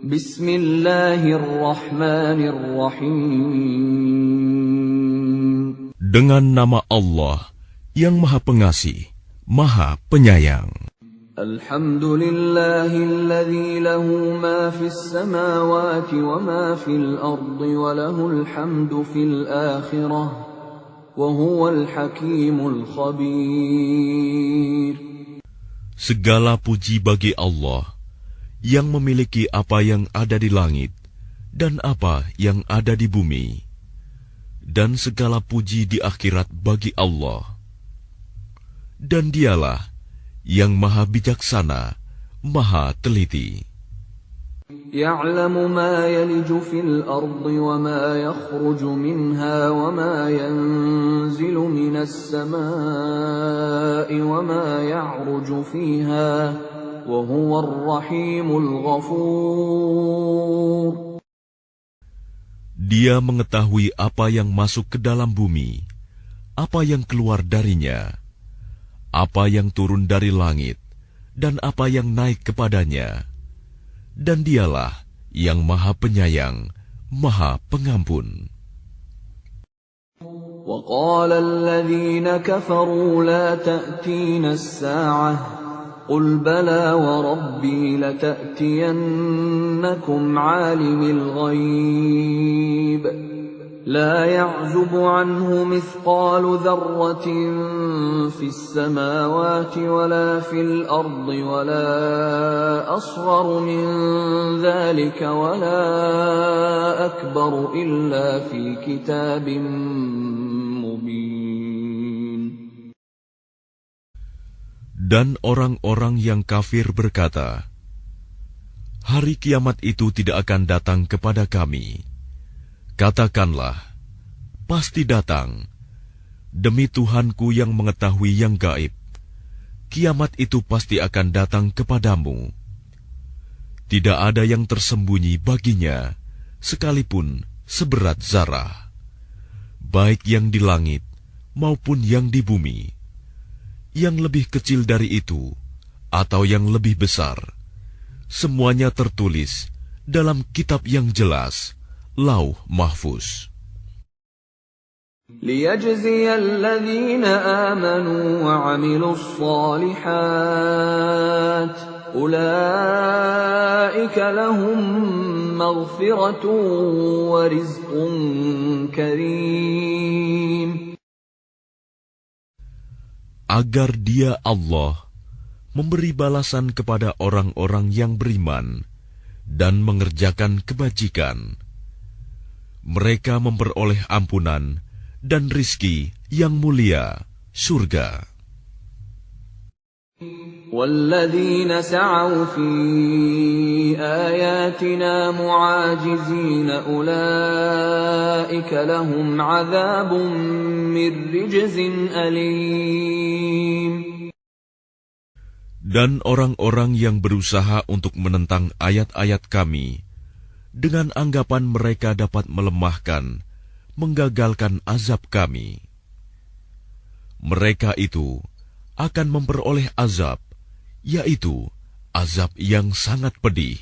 Bismillahirrahmanirrahim. Dengan nama Allah yang Maha Pengasih, Maha Penyayang. Alhamdulillahilladzi lahu ma fis samawati wa ma fil ardi wa lahul hamdu fil akhirah wa huwal hakimul khabir. Segala puji bagi Allah yang memiliki apa yang ada di langit dan apa yang ada di bumi, dan segala puji di akhirat bagi Allah. Dan Dialah yang Maha Bijaksana, Maha Teliti. Ya'lamu ma yaliju fil ardi wa ma yakhruju minha wa ma yanzilu minas samaa'i wa ma ya'ruju fiha wa huwar rahimul ghafur. Dia mengetahui apa yang masuk ke dalam bumi, apa yang keluar darinya, apa yang turun dari langit, dan apa yang naik kepadanya. Dan Dialah yang Maha Penyayang, Maha Pengampun. وَقَالَ الَّذِينَ كَفَرُوا لَا تَأْتِينَا السَّاعَةُ قُلْ بَلَى وَرَبِّي لَتَأْتِيَنَّكُمْ عَالِمِ الْغَيْبِ لَا يَعْزُبُ عَنْهُ مِثْقَالُ ذَرَّةٍ فِي السَّمَاوَاتِ وَلَا فِي الْأَرْضِ وَلَا أَصْغَرُ مِنْ ذَلِكَ وَلَا أَكْبَرُ إِلَّا فِي كِتَابٍ مُبِينٍ. Dan orang-orang yang kafir berkata, hari kiamat itu tidak akan datang kepada kami. Katakanlah, pasti datang. Demi Tuhanku yang mengetahui yang gaib, kiamat itu pasti akan datang kepadamu. Tidak ada yang tersembunyi baginya, sekalipun seberat zarah, baik yang di langit maupun yang di bumi, yang lebih kecil dari itu atau yang lebih besar. Semuanya tertulis dalam kitab yang jelas, Lauh Mahfuz. لِيَجْزِيَ الَّذِينَ آمَنُوا وَعَمِلُوا الصَّالِحَاتِ أُولَئِكَ لَهُم مَّغْفِرَةٌ وَرِزْقٌ كَرِيمٌ. Agar Dia Allah memberi balasan kepada orang-orang yang beriman dan mengerjakan kebajikan. Mereka memperoleh ampunan dan rizki yang mulia, surga. وَالَّذِينَ سَعَوْا فِي آيَاتِنَا مُعَاجِزِينَ أُولَئِكَ لَهُمْ عَذَابٌ مِّن رِّجْزٍ أَلِيمٌ. Dan orang-orang yang berusaha untuk menentang ayat-ayat kami, dengan anggapan mereka dapat melemahkan, menggagalkan azab kami, mereka itu akan memperoleh azab, yaitu azab yang sangat pedih.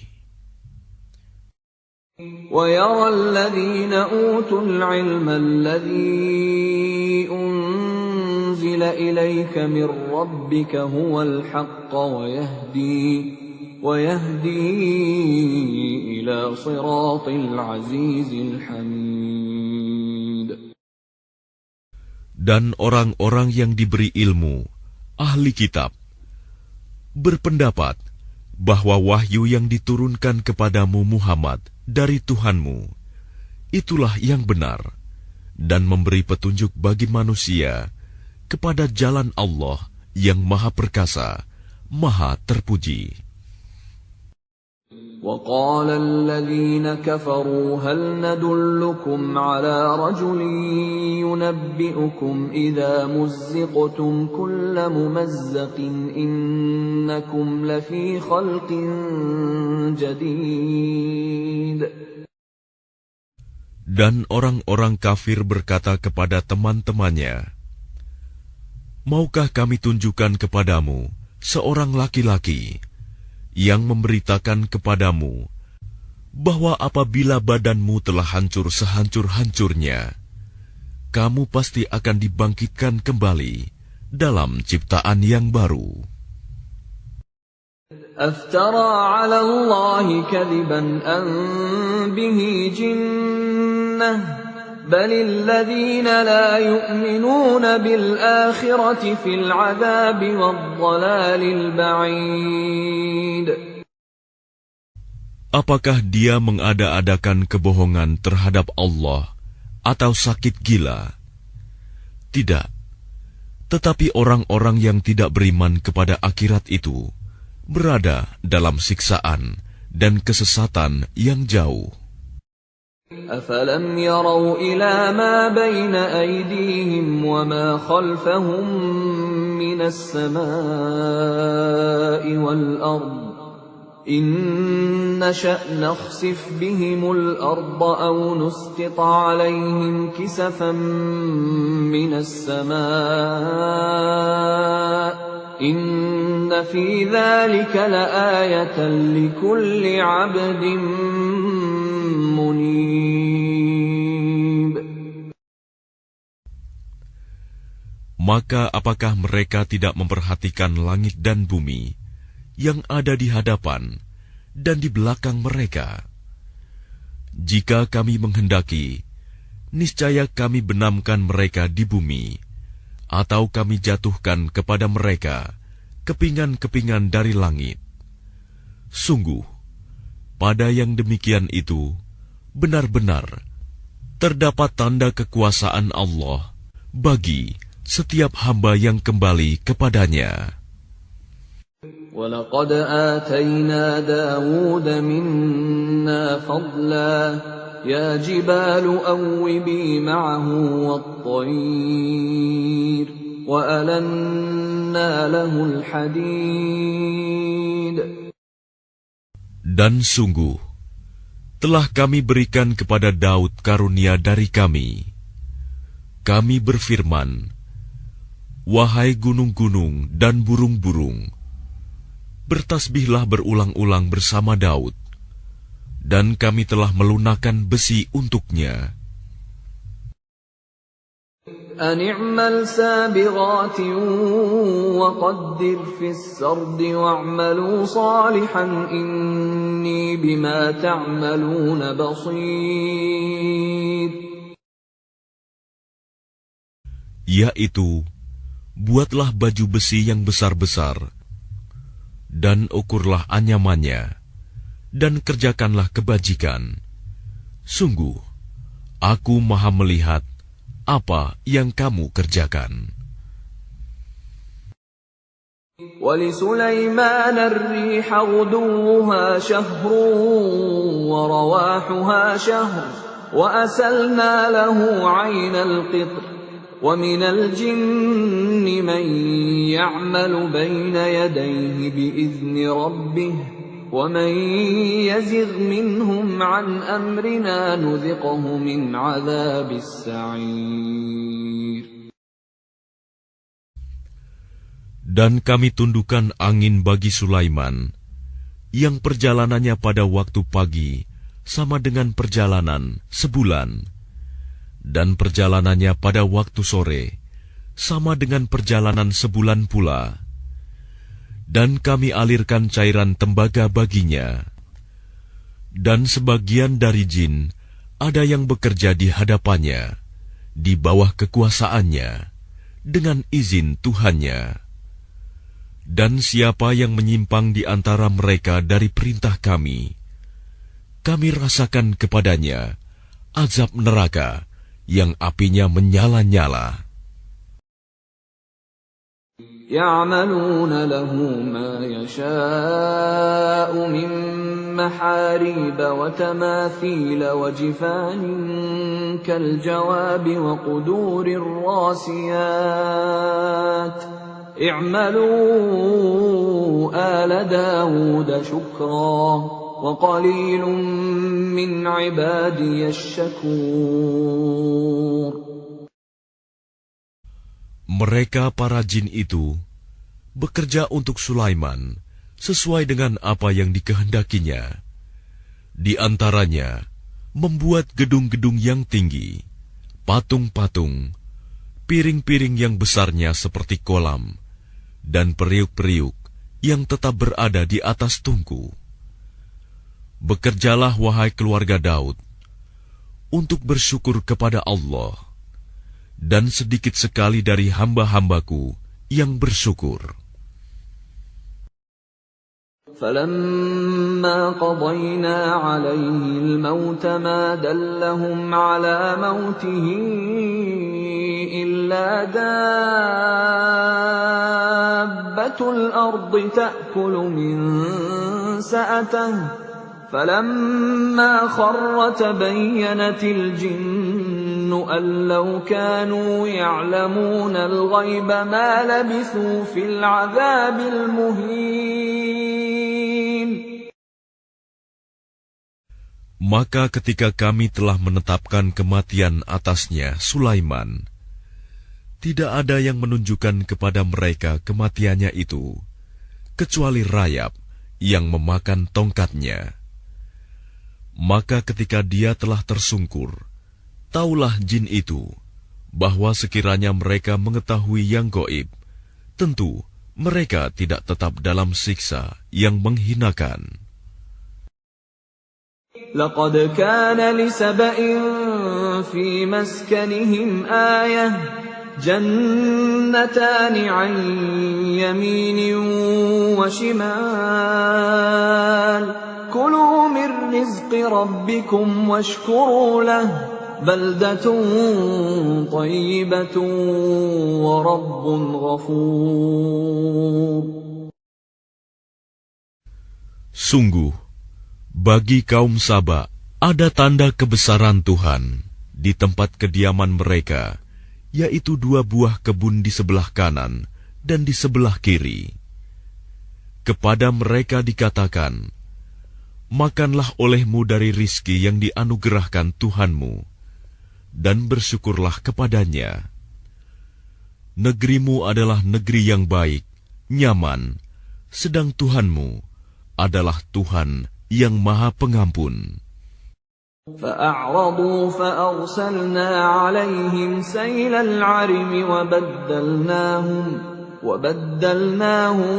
وَيَرَى الَّذِينَ أُوتُوا الْعِلْمَ الَّذِي أُنزِلَ إِلَيْكَ مِنْ رَبِّكَ هُوَ الْحَقَّ وَيَهْدِي إِلَى صِرَاطِ الْعَزِيزِ الْحَمِيدِ. Dan orang-orang yang diberi ilmu, ahli kitab, berpendapat bahwa wahyu yang diturunkan kepadamu Muhammad dari Tuhanmu, itulah yang benar, dan memberi petunjuk bagi manusia kepada jalan Allah yang Maha Perkasa, Maha Terpuji. وَقَالَ الَّذِينَ كَفَرُوا هَلْ نَدُلُّكُمْ عَلَى رَجُلٍ يُنَبِّئُكُمْ إِذَا مُزِّقْتُمْ كُلَّ مُمَزَّقٍ إِنَّكُمْ لَفِي خَلْقٍ جَدِيدٍ. Dan orang-orang kafir berkata kepada teman-temannya, maukah kami tunjukkan kepadamu seorang laki-laki yang memberitakan kepadamu bahwa apabila badanmu telah hancur sehancur-hancurnya, kamu pasti akan dibangkitkan kembali dalam ciptaan yang baru. أفترى على الله كذبا أم به جنة بل الذين لا يؤمنون بالآخرة في العذاب والضلال البعيد. Apakah dia mengada-adakan kebohongan terhadap Allah atau sakit gila? Tidak. Tetapi orang-orang yang tidak beriman kepada akhirat itu berada dalam siksaan dan kesesatan yang jauh. أفلم يروا إلى ما بين أيديهم وما خلفهم من السماء والأرض إن نشأ نخسف بهم الأرض أو نسقط عليهم كسفا من السماء إن في ذلك لآية لكل عبد منيب. Maka apakah mereka tidak memperhatikan langit dan bumi yang ada di hadapan dan di belakang mereka? Jika kami menghendaki, niscaya kami benamkan mereka di bumi, atau kami jatuhkan kepada mereka kepingan-kepingan dari langit. Sungguh, pada yang demikian itu, benar-benar terdapat tanda kekuasaan Allah bagi setiap hamba yang kembali kepadanya. وَلَقَدْ آتَيْنَا دَاوُودَ مِنَّا فَضْلًا يَا جِبَالُ أَوِّبِي مَعَهُ وَالطَّيْرَ وَأَلَنَّا لَهُ الْحَدِيدَ. Dan sungguh, telah kami berikan kepada Daud karunia dari kami. Kami berfirman, wahai gunung-gunung dan burung-burung, bertasbihlah berulang-ulang bersama Daud, dan kami telah melunakkan besi untuknya. أن اعمل سابغات وقدر في السرد واعملوا صالحا إني بما تعملون بصير. Yaitu, buatlah baju besi yang besar-besar, dan ukurlah anyamannya, dan kerjakanlah kebajikan. Sungguh, aku maha melihat apa yang kamu kerjakan. وَلِسُلَيْمَانَ الرِّيحَ غُدُوُّهَا شَهْرٌ وَرَوَاحُهَا شَهْرٌ وَأَسَلْنَا لَهُ عَيْنَ الْقِطْرِ وَمِنَ الْجِنِّ مَن يَعْمَلُ بَيْنَ يَدَيْهِ بِإِذْنِ رَبِّهِ وَمَن يَزِغْ مِنْهُمْ عَنْ أَمْرِنَا نُذِقْهُ مِنْ عَذَابِ السَّعِيرِ. Dan kami tundukkan angin bagi Sulaiman, yang perjalanannya pada waktu pagi sama dengan perjalanan sebulan, dan perjalanannya pada waktu sore sama dengan perjalanan sebulan pula. Dan kami alirkan cairan tembaga baginya. Dan sebagian dari jin ada yang bekerja di hadapannya, di bawah kekuasaannya, dengan izin Tuhannya. Dan siapa yang menyimpang di antara mereka dari perintah kami, kami rasakan kepadanya azab neraka yang apinya menyala-nyala. يَعْمَلُونَ لَهُ مَا يَشَاءُ مِن مَّحَارِيبَ وَتَمَاثِيلَ وَجِفَانٍ كَالْجَوَابِ وَقُدُورٍ رَّاسِيَاتٍ اعْمَلُوا آلَ دَاوُودَ شُكْرًا وَقَلِيلٌ مِّنْ عِبَادِيَ الشَّكُورُ. Mereka para jin itu bekerja untuk Sulaiman sesuai dengan apa yang dikehendakinya, Di antaranya, membuat gedung-gedung yang tinggi, patung-patung, piring-piring yang besarnya seperti kolam, dan periuk-periuk yang tetap berada di atas tungku. Bekerjalah, wahai keluarga Daud, untuk bersyukur kepada Allah, dan sedikit sekali dari hamba-hambaku yang bersyukur. فَلَمَّا قَضَيْنَا عَلَيْهِ الْمَوْتَ مَا دَلَّهُمْ عَلَى مَوْتِهِ إِلَّا دَابَّةُ الْأَرْضِ تَأْكُلُ مِنْ سَأَتَهُ فَلَمَّا خَرَّ تَبَيَّنَتِ الْجِنُّ أَنْ لَوْ كَانُوا يَعْلَمُونَ الْغَيْبَ مَا لَبِثُوا فِي الْعَذَابِ الْمُهِينِ. Maka ketika kami telah menetapkan kematian atasnya, Sulaiman, tidak ada yang menunjukkan kepada mereka kematiannya itu, kecuali rayap yang memakan tongkatnya. Maka ketika dia telah tersungkur, taulah jin itu, bahwa sekiranya mereka mengetahui yang gaib, tentu mereka tidak tetap dalam siksa yang menghinakan. لَقَدْ كَانَ لِسَبَإٍ فِي مَسْكَنِهِمْ آيَةٌ جَنَّتَانِ عَنْ يَمِينٍ وَشِمَالٍ كُلُوا مِنْ رِزْقِ رَبِّكُمْ وَاشْكُرُوا لَهُ بَلْدَةٌ طَيِّبَةٌ وَرَبٌّ غَفُورٌ. Sungguh, bagi kaum Saba ada tanda kebesaran Tuhan di tempat kediaman mereka, yaitu 2 buah kebun di sebelah kanan dan di sebelah kiri. Kepada mereka dikatakan, makanlah olehmu dari rizki yang dianugerahkan Tuhanmu, dan bersyukurlah kepadanya. Negerimu adalah negeri yang baik, nyaman, sedang Tuhanmu adalah Tuhan yang Maha Pengampun. فَأَعْرَضُوا فَأَرْسَلْنَا عَلَيْهِمْ سَيْلَ الْعَرِمِ وَبَدَّلْنَاهُمْ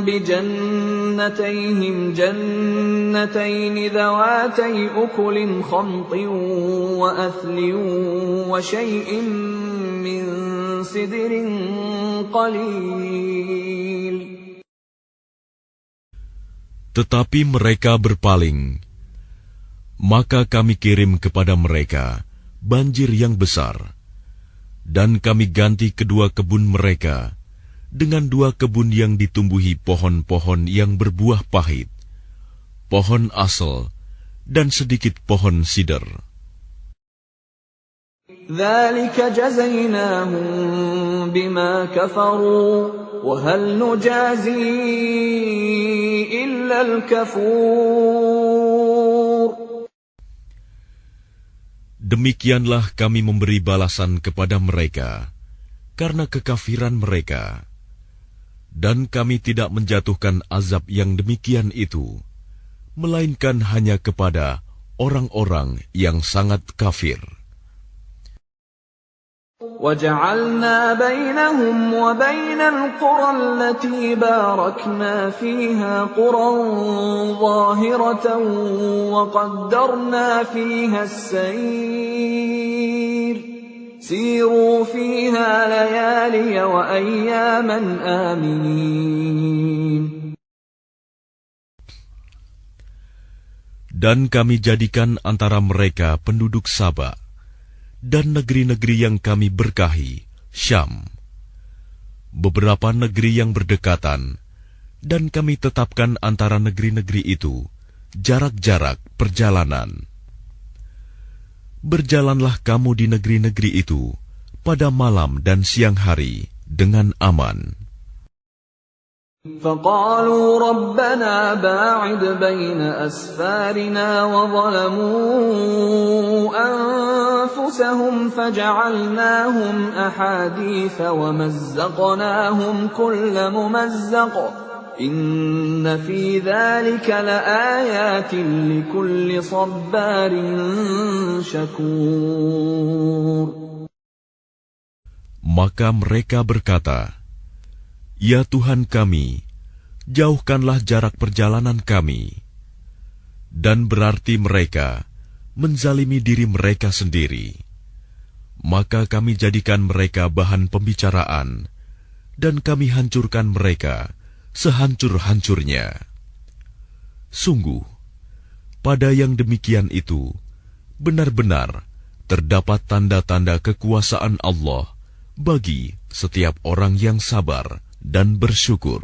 بِجَنَّتَيْهِمْ جَنَّتَيْنِ ذَوَاتَيْ أُكُلٍ خَمْطٍ وَأَثْلٍ وَشَيْءٍ مِّن سِدْرٍ قَلِيلٍ. Tetapi mereka berpaling, maka kami kirim kepada mereka banjir yang besar, dan kami ganti kedua kebun mereka dengan 2 kebun yang ditumbuhi pohon-pohon yang berbuah pahit, pohon asel, dan sedikit pohon sider. ذَلِكَ جَزَيْنَاهُمْ بِمَا كَفَرُوا وَهَلْ نُجَازِي إِلَّا الْكَفُورَ. Demikianlah kami memberi balasan kepada mereka karena kekafiran mereka, dan kami tidak menjatuhkan azab yang demikian itu, melainkan hanya kepada orang-orang yang sangat kafir. وَجَعَلْنَا بَيْنَهُمْ وَبَيْنَ الْقُرَى الَّتِي بَارَكْنَا فِيهَا قُرًى ظَاهِرَةً وَقَدَّرْنَا فِيهَا السَّيْرَ سِيرُوا فِيهَا لَيَالِيَ وَأَيَّامًا آمِنِينَ. Dan kami jadikan antara mereka penduduk Saba dan negeri-negeri yang kami berkahi, Syam, beberapa negeri yang berdekatan, dan kami tetapkan antara negeri-negeri itu jarak-jarak perjalanan. Berjalanlah kamu di negeri-negeri itu pada malam dan siang hari dengan aman. فَقَالُوا رَبَّنَا بَاعِدْ بَيْنَ أَسْفَارِنَا وَظَلَمُوا أَنفُسَهُمْ فَجَعَلْنَاهُمْ أَحَادِيثَ وَمَزَّقْنَاهُمْ كُلَّ مُمَزَّقٍ إن في ذلك لآيات لكل صبار شكور. Maka mereka berkata, "Ya Tuhan kami, jauhkanlah jarak perjalanan kami." Dan berarti mereka menzalimi diri mereka sendiri. Maka kami jadikan mereka bahan pembicaraan, dan kami hancurkan mereka sehancur-hancurnya. Sungguh, pada yang demikian itu, benar-benar terdapat tanda-tanda kekuasaan Allah bagi setiap orang yang sabar dan bersyukur.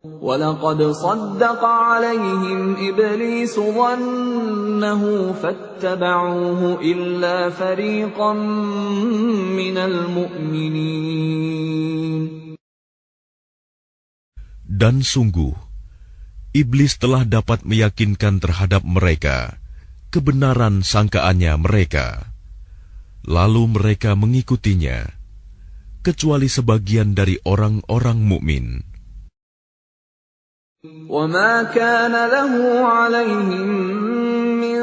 وَلَقَدْ صَدَّقَ عَلَيْهِمْ إِبْلِيسُ ظَنَّهُ فَاتَّبَعُوهُ إِلَّا فَرِيقًا مِّنَ الْمُؤْمِنِينَ. Dan sungguh, iblis telah dapat meyakinkan terhadap mereka kebenaran sangkaannya mereka. Lalu mereka mengikutinya, kecuali sebagian dari orang-orang mukmin. وَمَا كَانَ لَهُ عَلَيْهِمْ مِنْ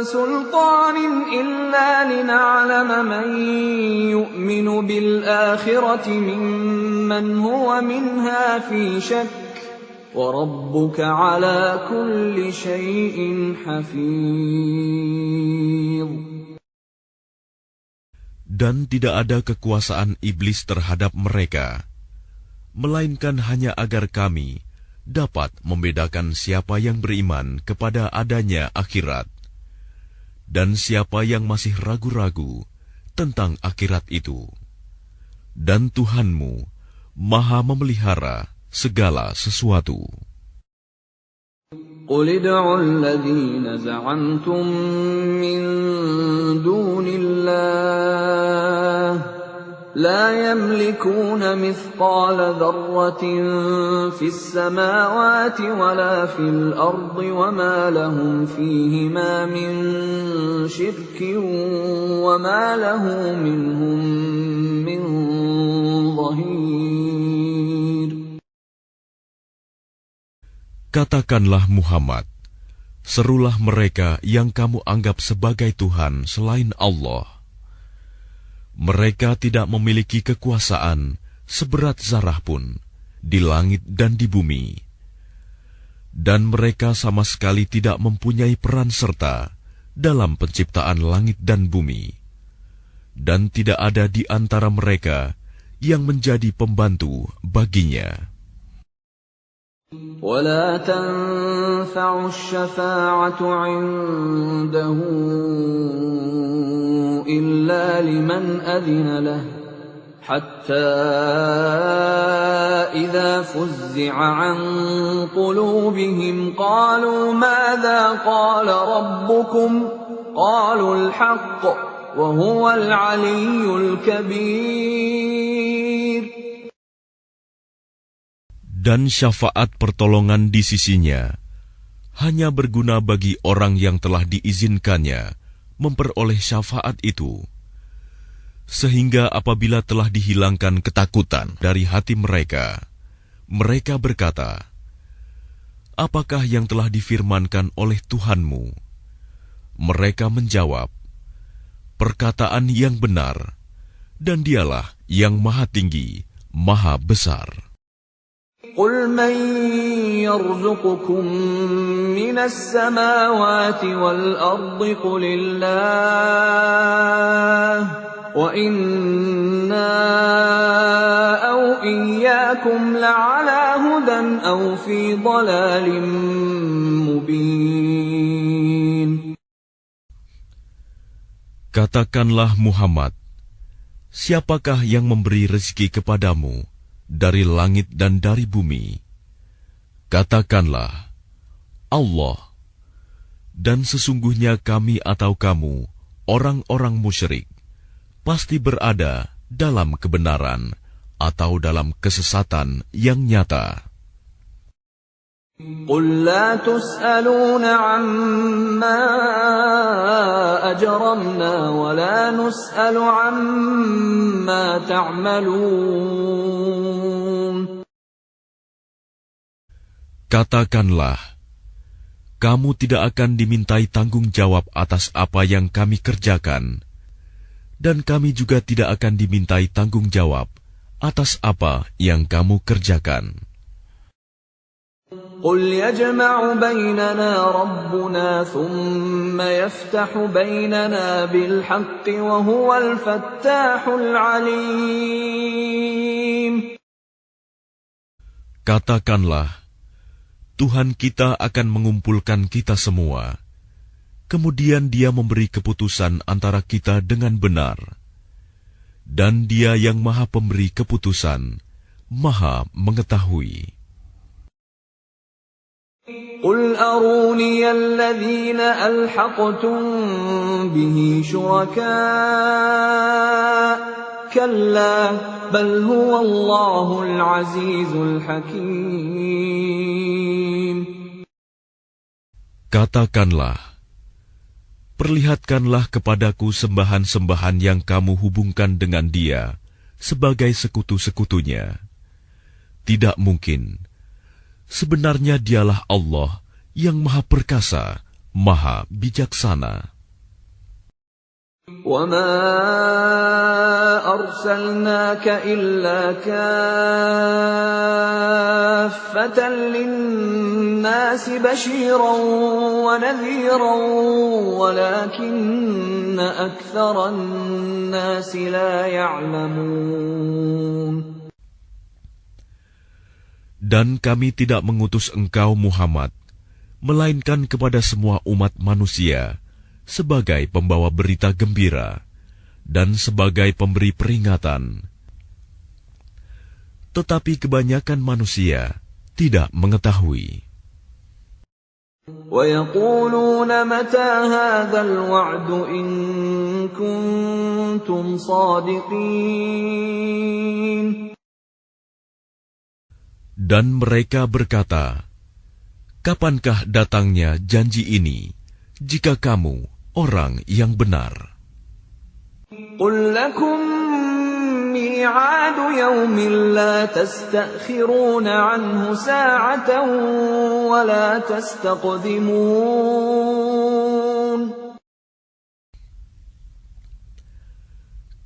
سُلْطَانٍ إِلَّا لِنَعْلَمَ مَنْ يُؤْمِنُ بِالْآخِرَةِ مِمَّنْ هُوَ مِنْهَا فِي شَكٍّ وَرَبُّكَ عَلَى كُلِّ شَيْءٍ حَفِيظٌ. Dan tidak ada kekuasaan iblis terhadap mereka, melainkan hanya agar kami dapat membedakan siapa yang beriman kepada adanya akhirat, dan siapa yang masih ragu-ragu tentang akhirat itu. Dan Tuhanmu Maha memelihara segala sesuatu. قُلِ ادْعُوا الَّذِينَ زَعَمْتُم مِّن دُونِ اللَّهِ لَا يَمْلِكُونَ مِثْقَالَ ذَرَّةٍ فِي السَّمَاوَاتِ وَلَا فِي الْأَرْضِ وَمَا لَهُمْ فِيهِمَا مِن شِرْكٍ وَمَا لَهُ مِنْهُم مِّن ظَهِيرٍ. Katakanlah Muhammad, serulah mereka yang kamu anggap sebagai Tuhan selain Allah. Mereka tidak memiliki kekuasaan seberat zarah pun di langit dan di bumi. Dan mereka sama sekali tidak mempunyai peran serta dalam penciptaan langit dan bumi. Dan tidak ada di antara mereka yang menjadi pembantu baginya. وَلَا تَنفَعُ الشَّفَاعَةُ عِندَهُ إِلَّا لِمَنْ أَذِنَ لَهُ حَتَّى إِذَا فُزِّعَ عَنْ قُلُوبِهِمْ قَالُوا مَاذَا قَالَ رَبُّكُمْ قَالُوا الْحَقَّ وَهُوَ الْعَلِيُّ الْكَبِيرُ. Dan syafaat pertolongan di sisinya hanya berguna bagi orang yang telah diizinkannya memperoleh syafaat itu. Sehingga apabila telah dihilangkan ketakutan dari hati mereka, mereka berkata, "Apakah yang telah difirmankan oleh Tuhanmu?" Mereka menjawab, "Perkataan yang benar, dan Dialah yang Maha Tinggi, Maha Besar." قُلْ مَنْ يَرْزُقُكُمْ مِنَ السَّمَاوَاتِ وَالْأَرْضِ قُلِ اللَّهُ وَإِنَّا أَوْ إِيَّاكُمْ لَعَلَى هُدًى أَوْ فِي ضَلَالٍ مُبِينٍ. Katakanlah Muhammad, siapakah yang memberi rezeki kepadamu dari langit dan dari bumi? Katakanlah, Allah. Dan sesungguhnya kami atau kamu, orang-orang musyrik, pasti berada dalam kebenaran atau dalam kesesatan yang nyata. قُلْ لَا تُسْأَلُونَ عَمَّا أَجْرَمْنَا وَلَا نُسْأَلُ عَمَّا تَعْمَلُونَ. Katakanlah, kamu tidak akan dimintai tanggung jawab atas apa yang kami kerjakan, dan kami juga tidak akan dimintai tanggung jawab atas apa yang kamu kerjakan. قل يجمع بيننا ربنا ثم يفتح بيننا بالحق وهو الفتاح العليم. Katakanlah, Tuhan kita akan mengumpulkan kita semua. Kemudian Dia memberi keputusan antara kita dengan benar. Dan Dia yang Maha Pemberi keputusan, Maha Mengetahui. قل أروني الذين ألحقتم به شركاء كلا بل هو الله العزيز الحكيم. Katakanlah, perlihatkanlah kepadaku sembahan-sembahan yang kamu hubungkan dengan Dia sebagai sekutu-sekutunya. Tidak mungkin. Sebenarnya Dialah Allah yang Maha Perkasa, Maha Bijaksana. وَمَا أَرْسَلْنَاكَ إِلَّا كَافَّةً لِلنَّاسِ بَشِيرًا وَنَذِيرًا وَلَكِنَّ أَكْثَرَ النَّاسِ لَا يَعْلَمُونَ. Dan kami tidak mengutus engkau Muhammad, melainkan kepada semua umat manusia, sebagai pembawa berita gembira, dan sebagai pemberi peringatan. Tetapi kebanyakan manusia tidak mengetahui. وَيَقُولُونَ مَتَى هَذَا الْوَعْدُ إِن كُنتُمْ صَادِقِينَ. Dan mereka berkata, kapankah datangnya janji ini, jika kamu orang yang benar? قُلْ لَكُمْ مِيعَادُ يَوْمٍ لَا تَسْتَأْخِرُونَ عَنْهُ سَاعَةً وَلَا تَسْتَقْدِمُونَ.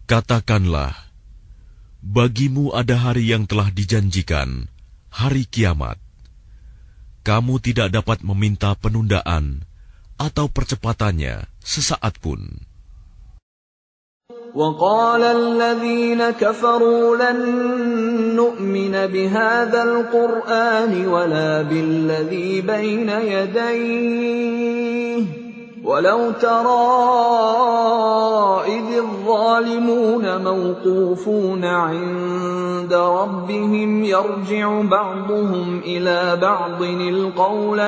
Katakanlah, bagimu ada hari yang telah dijanjikan, hari kiamat. Kamu tidak dapat meminta penundaan atau percepatannya sesaat pun. وَقَالَ الَّذِينَ كَفَرُوا لَن نُّؤْمِنَ بِهَذَا الْقُرْآنِ وَلَا بِالَّذِي بَيْنَ يَدَيْهِ وَلَوْ تَرَىٰ إِذِ الظَّالِمُونَ موقوفون عند ربهم يرجع بعضهم إلى بعض القول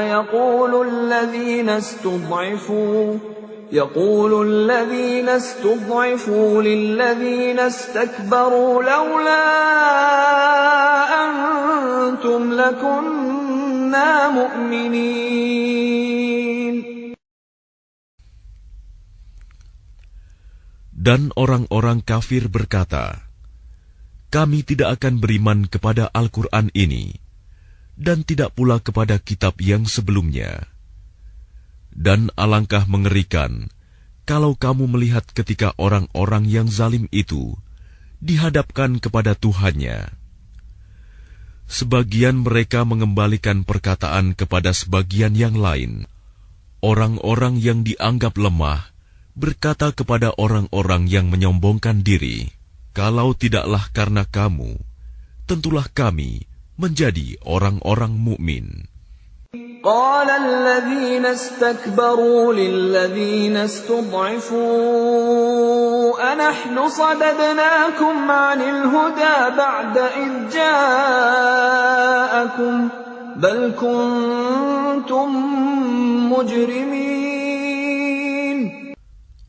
يقول الذين استضعفوا للذين استكبروا لولا أنتم لكنا مؤمنين. Dan orang-orang kafir berkata, kami tidak akan beriman kepada Al-Quran ini, dan tidak pula kepada kitab yang sebelumnya. Dan alangkah mengerikan, kalau kamu melihat ketika orang-orang yang zalim itu dihadapkan kepada Tuhannya. Sebagian mereka mengembalikan perkataan kepada sebagian yang lain. Orang-orang yang dianggap lemah berkata kepada orang-orang yang menyombongkan diri, kalau tidaklah karena kamu, tentulah kami menjadi orang-orang mukmin. قال الذين استكبروا للذين استضعفوا أنحن صددناكم عن الهدى بعد إذ جاءكم بل كنتم مجرمين.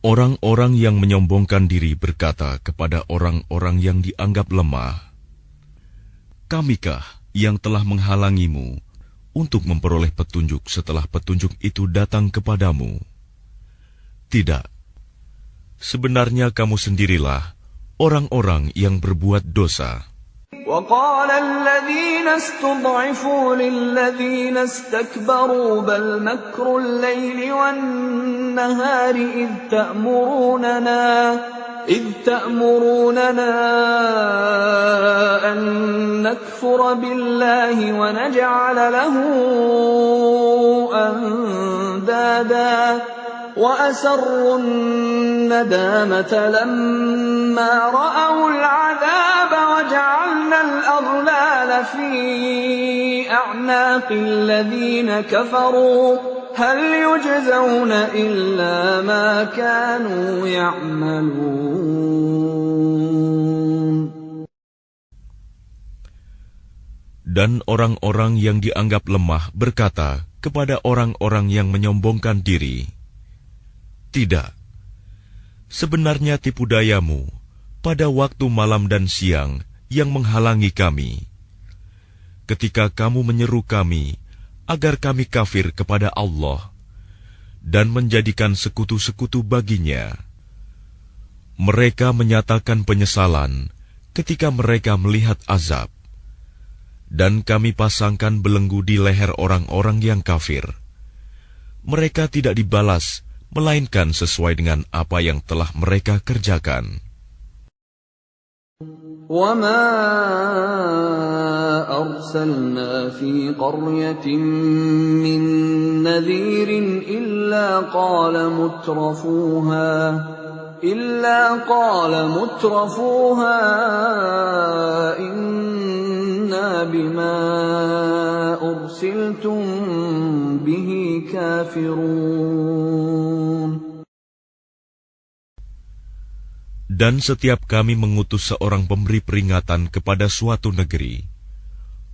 Orang-orang yang menyombongkan diri berkata kepada orang-orang yang dianggap lemah, kamikah yang telah menghalangimu untuk memperoleh petunjuk setelah petunjuk itu datang kepadamu? Tidak. Sebenarnya kamu sendirilah orang-orang yang berbuat dosa. وقال الذين استضعفوا للذين استكبروا بل مكر الليل والنهار إذ تأمروننا أن نكفر بالله ونجعل له أندادا وأسروا الندامة لما رأوا العذاب وجعلنا الأغلال في أعناق الذين كفروا هل يجزون إلا ما كانوا يعملون. Dan orang-orang yang dianggap lemah berkata kepada orang-orang yang menyombongkan diri, "Tidak, sebenarnya tipu dayamu pada waktu malam dan siang yang menghalangi kami. Ketika kamu menyeru kami agar kami kafir kepada Allah dan menjadikan sekutu-sekutu baginya, mereka menyatakan penyesalan ketika mereka melihat azab. Dan kami pasangkan belenggu di leher orang-orang yang kafir. Mereka tidak dibalas, melainkan sesuai dengan apa yang telah mereka kerjakan." وَمَا أَرْسَلْنَا فِي قَرْيَةٍ مِّن نَّذِيرٍ إِلَّا قَالَ مُتْرَفُوهَا إِنَّا بِمَا أُرْسِلْتُم بِهِ كَافِرُونَ. Dan setiap kami mengutus seorang pemberi peringatan kepada suatu negeri,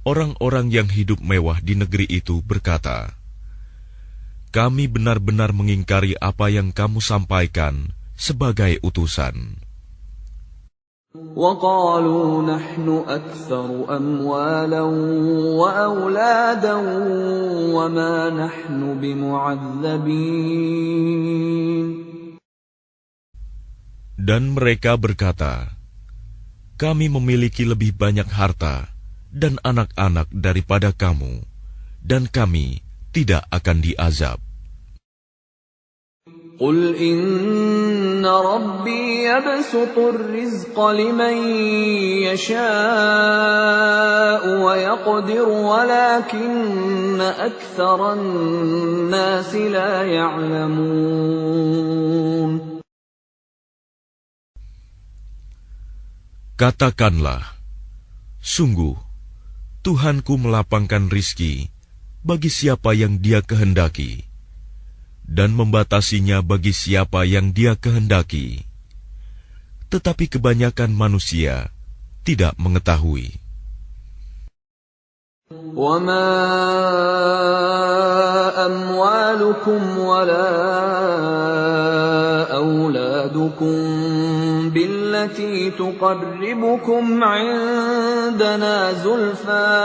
orang-orang yang hidup mewah di negeri itu berkata, "Kami benar-benar mengingkari apa yang kamu sampaikan sebagai utusan." وَقَالُوا نَحْنُ أَكْثَرُ أَمْوَالًا وَأَوْلَادًا وَمَا نَحْنُ بِمُعَذَّبِينَ. Dan mereka berkata, "Kami memiliki lebih banyak harta dan anak-anak daripada kamu, dan kami tidak akan diazab." قُلْ إِنَّ رَبِّي يَبْسُطُ الرِّزْقَ لِمَن يَشَاءُ وَيَقْدِرُ وَلَكِنَّ أَكْثَرَ النَّاسِ لَا يَعْلَمُونَ. Katakanlah, sungguh, Tuhanku melapangkan rizki bagi siapa yang Dia kehendaki, dan membatasinya bagi siapa yang Dia kehendaki. Tetapi kebanyakan manusia tidak mengetahui. وَمَا أَمْوَالُكُمْ وَلَا أَوْلَادُكُمْ بِالَّتِي تُقَرِّبُكُمْ عِندَنَا زُلْفَىٰ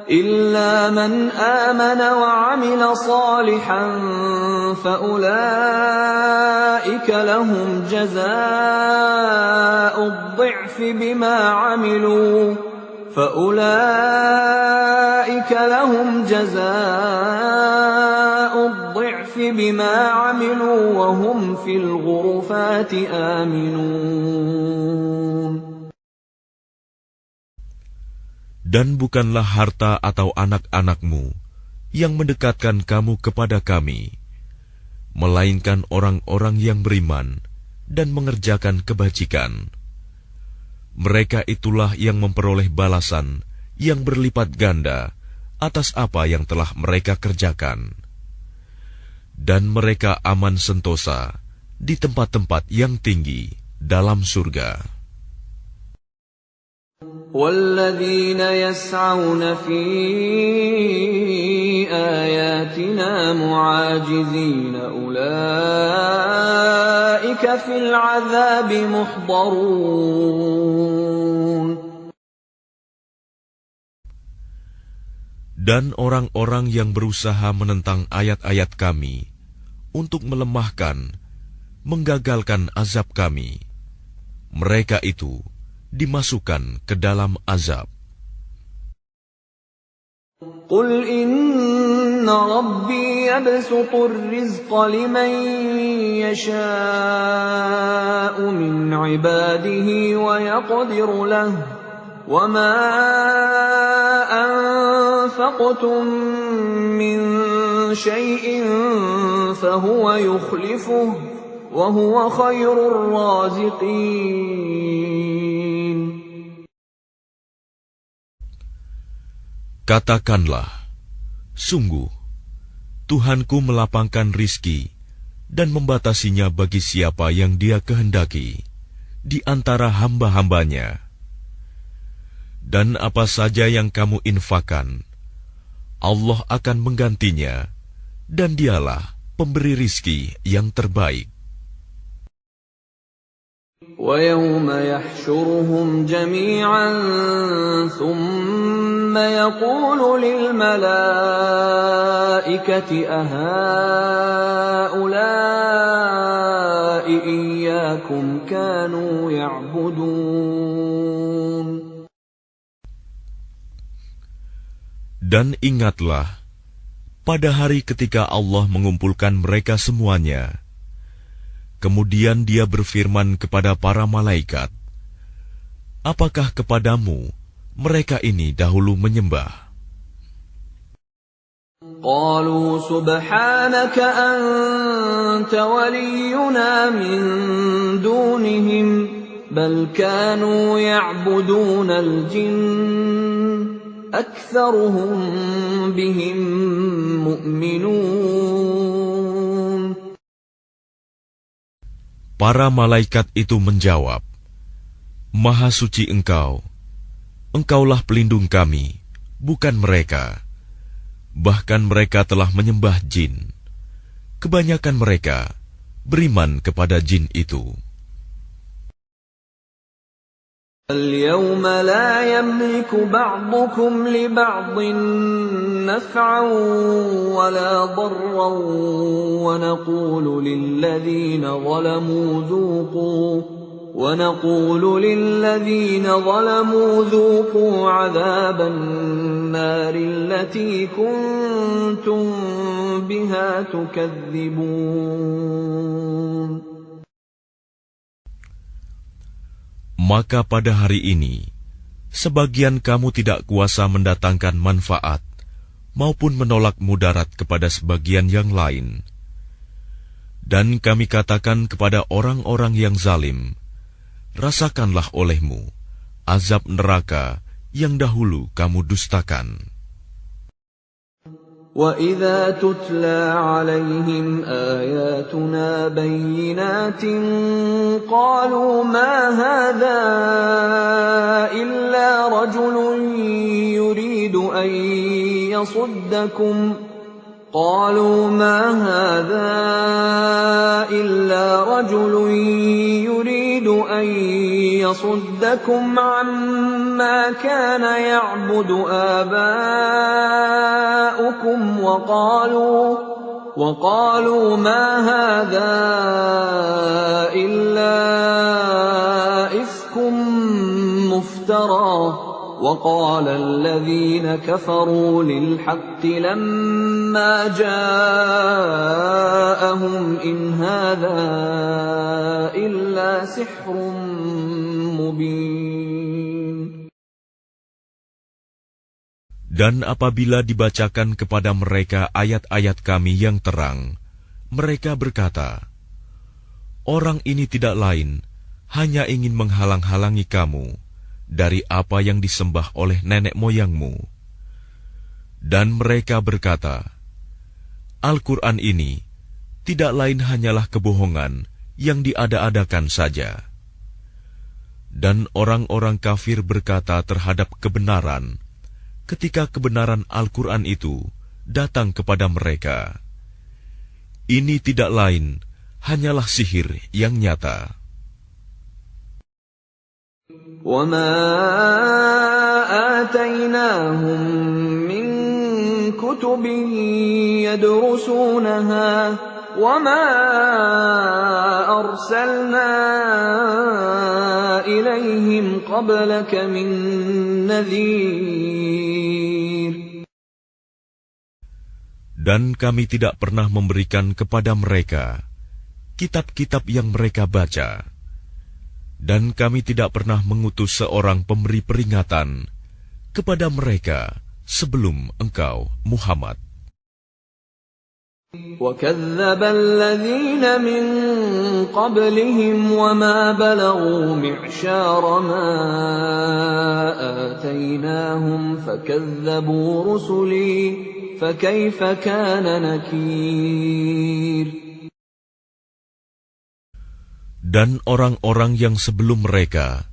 إِلَّا مَنْ آمَنَ وَعَمِلَ صَالِحًا فَأُولَٰئِكَ لَهُمْ جَزَاءُ الضِّعْفِ بِمَا عَمِلُوا وَهُمْ فِي الْغُرُفَاتِ آمِنُونَ. Dan bukanlah harta atau anak-anakmu yang mendekatkan kamu kepada kami, melainkan orang-orang yang beriman dan mengerjakan kebajikan. Mereka itulah yang memperoleh balasan yang berlipat ganda atas apa yang telah mereka kerjakan. Dan mereka aman sentosa di tempat-tempat yang tinggi dalam surga. وَالَّذِينَ يَسْعَوْنَ فِي آيَاتِنَا مُعَاجِزِينَ أُولَٰئِكَ فِي الْعَذَابِ مُحْضَرُونَ. Dan orang-orang yang berusaha menentang ayat-ayat kami untuk melemahkan, menggagalkan azab kami, mereka itu dimasukkan ke dalam azab. Qul inna rabbi yabsutur rizqa liman yasha'u min ibadihi wa yaqdiru lahu wa ma anfaqtum min shay'in fahuwa yukhlifuhu wa huwa khairur raziqin. Katakanlah, sungguh, Tuhanku melapangkan rizki dan membatasinya bagi siapa yang Dia kehendaki di antara hamba-hambanya. Dan apa saja yang kamu infakkan, Allah akan menggantinya, dan Dialah pemberi rizki yang terbaik. وَيَوْمَ يَحْشُرُهُمْ جَمِيعًا ثُمَّ يَقُولُ لِلْمَلَائِكَةِ أَهَؤُلَاءِ إِيَّاكُمْ كَانُوا يَعْبُدُونَ. Dan ingatlah, pada hari ketika Allah mengumpulkan mereka semuanya, kemudian Dia berfirman kepada para malaikat, apakah kepadamu mereka ini dahulu menyembah? قالوا سبحانك أنت ولينا من دونهم بل كانوا يعبدون الجن أكثرهم بهم مؤمنون. Para malaikat itu menjawab, Maha suci Engkau, Engkaulah pelindung kami, bukan mereka. Bahkan mereka telah menyembah jin. Kebanyakan mereka beriman kepada jin itu. اليوم لا يملك بعضكم لبعض نفعا ولا ضرا ونقول للذين ظلموا ذوقوا عذاب النار التي كنتم بها تكذبون. Maka pada hari ini, sebagian kamu tidak kuasa mendatangkan manfaat, maupun menolak mudarat kepada sebagian yang lain. Dan kami katakan kepada orang-orang yang zalim, rasakanlah olehmu azab neraka yang dahulu kamu dustakan. وَإِذَا تُتْلَى عَلَيْهِمْ آيَاتُنَا بَيِّنَاتٍ قَالُوا مَا هَذَا إِلَّا رَجُلٌ يُرِيدُ أَن يَصُدَّكُمْ عَمَّا كَانَ يَعْبُدُ آبَاؤُكُمْ وَقَالُوا مَا هَذَا إِلَّا إِفْكٌ مُفْتَرًى وَقَالَ الَّذِينَ كَفَرُوا لِلْحَقِّ لَمَّا جَاءَهُمْ إِنْ هَذَا إِلَّا سِحْرٌ مُبِينٌ. Dan apabila dibacakan kepada mereka ayat-ayat kami yang terang, mereka berkata, orang ini tidak lain, hanya ingin menghalang-halangi kamu dari apa yang disembah oleh nenek moyangmu. Dan mereka berkata, Al-Quran ini tidak lain hanyalah kebohongan yang diada-adakan saja. Dan orang-orang kafir berkata terhadap kebenaran, ketika kebenaran Al-Quran itu datang kepada mereka, ini tidak lain hanyalah sihir yang nyata. وَمَا آتَيْنَاهُمْ مِنْ كُتُبٍ يَدْرُسُونَهَا وَمَا أَرْسَلْنَا إِلَيْهِمْ قَبْلَكَ مِن نَّذِيرٍ. Dan kami tidak pernah memberikan kepada mereka kitab-kitab yang mereka baca, dan kami tidak pernah mengutus seorang pemberi peringatan kepada mereka sebelum engkau, Muhammad. وَكَذَّبَ الَّذِينَ مِن قَبْلِهِمْ وَمَا بَلَغُوا مِعْشَارَ مَا آتَيْنَاهُمْ فَكَذَّبُوا رُسُلِي فَكَيْفَ كَانَ نَكِيرِ. Dan orang-orang yang sebelum mereka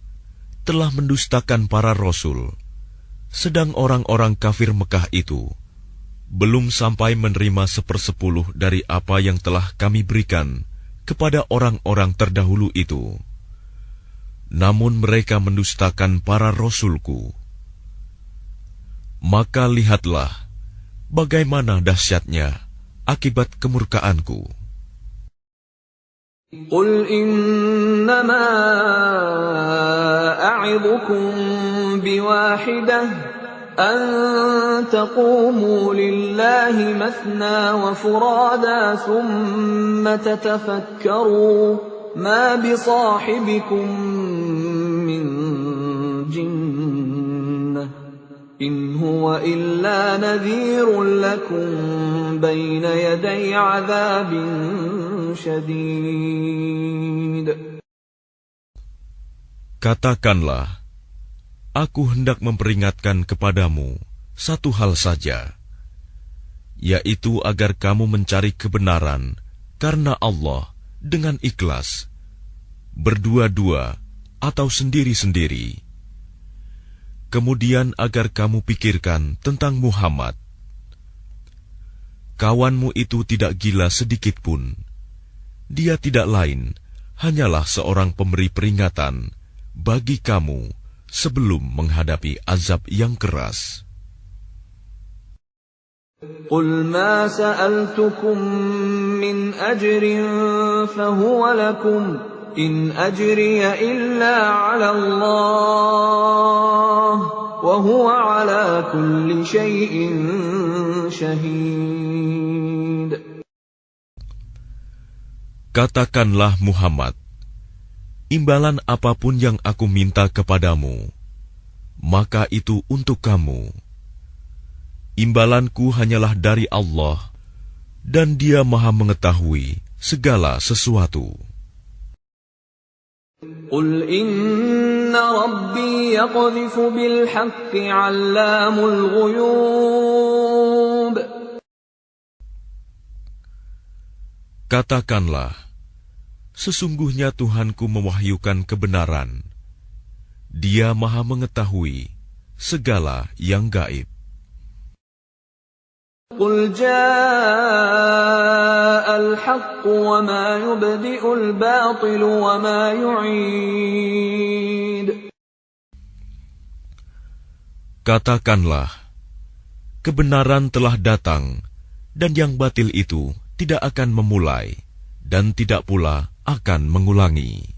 telah mendustakan para rasul, sedang orang-orang kafir Mekah itu belum sampai menerima 1/10 dari apa yang telah kami berikan kepada orang-orang terdahulu itu. Namun mereka mendustakan para rasulku. Maka lihatlah bagaimana dahsyatnya akibat kemurkaanku. قُلْ إِنَّمَا أَعِظُكُم بِوَاحِدَةٍ أَن تَقُومُوا لِلَّهِ مَثْنَىٰ وَفُرَادَىٰ ثُمَّ تَتَفَكَّرُوا مَا بِصَاحِبِكُم مِّن جِنَّةٍ إِنْ هُوَ إِلَّا نَذِيرٌ لَّكُم بَيْنَ يَدَيْ عَذَابٍ شَدِيدٍ. Katakanlah, aku hendak memperingatkan kepadamu satu hal saja, yaitu agar kamu mencari kebenaran karena Allah dengan ikhlas, berdua-dua atau sendiri-sendiri. Kemudian agar kamu pikirkan tentang Muhammad. Kawanmu itu tidak gila sedikit pun. Dia tidak lain, hanyalah seorang pemberi peringatan bagi kamu sebelum menghadapi azab yang keras. قُلْ مَا سَأَلْتُكُم مِّنْ أَجْرٍ فَهُوَ لَكُمْ إِنْ أَجْرِيَ إِلَّا عَلَى اللَّهِ وَهُوَ عَلَى كُلِّ شَيْءٍ شَهِيدٌ. Katakanlah Muhammad, imbalan apapun yang aku minta kepadamu, maka itu untuk kamu. Imbalanku hanyalah dari Allah, dan Dia Maha mengetahui segala sesuatu. قُلْ إِنَّ رَبِّي يَقْذِفُ بِالْحَقِّ عَلَّامُ الْغُيُوبِ. Katakanlah, sesungguhnya Tuhanku mewahyukan kebenaran. Dia Maha mengetahui segala yang gaib. قُلْ جَاءَ الْحَقُّ وَمَا يُبْدِئُ الْبَاطِلُ وَمَا يُعِيدُ. Katakanlah, kebenaran telah datang, dan yang batil itu tidak akan memulai, dan tidak pula akan mengulangi.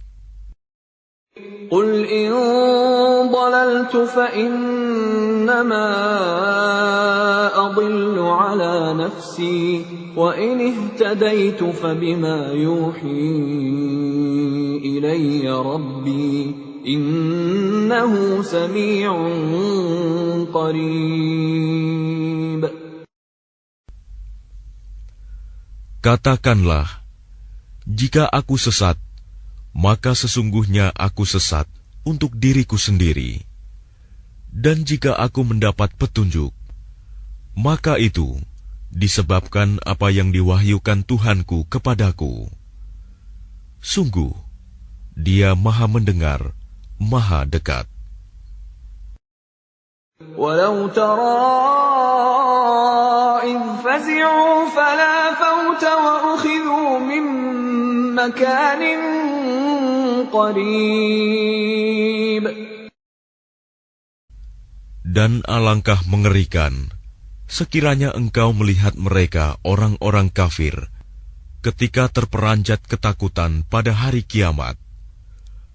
قُلْ إِن ضَلَلْتُ فَإِنَّمَا أَضِلُّ عَلَى نَفْسِي وَإِنِ اهْتَدَيْتُ فَبِمَا يُوحِي إِلَيَّ رَبِّي إِنَّهُ سَمِيعٌ قَرِيبٌ. Katakanlah, jika aku sesat, maka sesungguhnya aku sesat untuk diriku sendiri. Dan jika aku mendapat petunjuk, maka itu disebabkan apa yang diwahyukan Tuhanku kepadaku. Sungguh, Dia Maha mendengar, Maha dekat. وَلَوْ تَرَىٰ إِذْ فَزِعُوا فَلَا فَوْتَ وَأُخِذُوا مِن مَّكَانٍ قَرِيبٍ. Dan alangkah mengerikan sekiranya engkau melihat mereka orang-orang kafir ketika terperanjat ketakutan pada hari kiamat,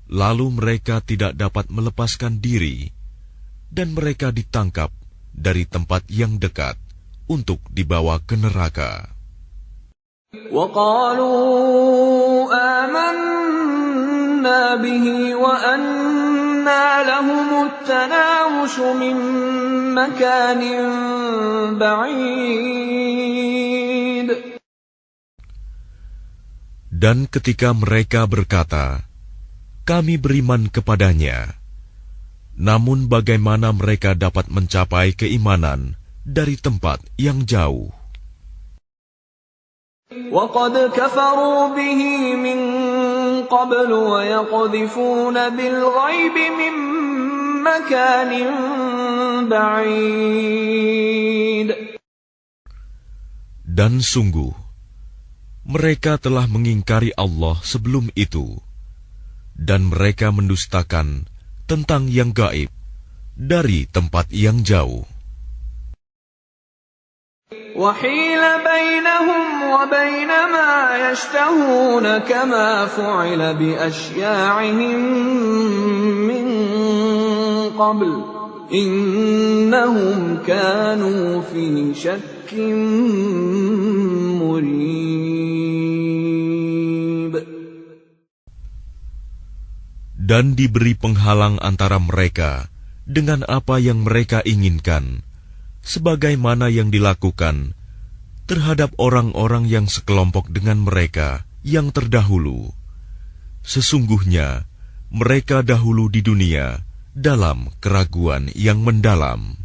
lalu mereka tidak dapat melepaskan diri, dan mereka ditangkap dari tempat yang dekat untuk dibawa ke neraka. وَقَالُوا آمَنَّا بِهِ وَأَنَّى لَهُمُ التَّنَاوُشُ مِنْ مَكَانٍ بَعِيدٍ. Dan ketika mereka berkata, "Kami beriman kepadanya," namun bagaimana mereka dapat mencapai keimanan dari tempat yang jauh? وَقَدْ كَفَرُوا بِهِ مِنْ قَبْلُ وَيَقْذِفُونَ بِالْغَيْبِ مِنْ مَكَانٍ بَعِيدٍ. Dan sungguh, mereka telah mengingkari Allah sebelum itu, dan mereka mendustakan tentang yang gaib dari tempat yang jauh. وَحِيلَ بَيْنَهُمْ وَبَيْنَ مَا يَشْتَهُونَ كَمَا فُعِلَ بِأَشْيَاعِهِمْ مِنْ قَبْلُ إِنَّهُمْ كَانُوا فِي شَكٍّ مُرِيبٍ. Dan diberi penghalang antara mereka dengan apa yang mereka inginkan, sebagaimana yang dilakukan terhadap orang-orang yang sekelompok dengan mereka yang terdahulu. Sesungguhnya mereka dahulu di dunia dalam keraguan yang mendalam.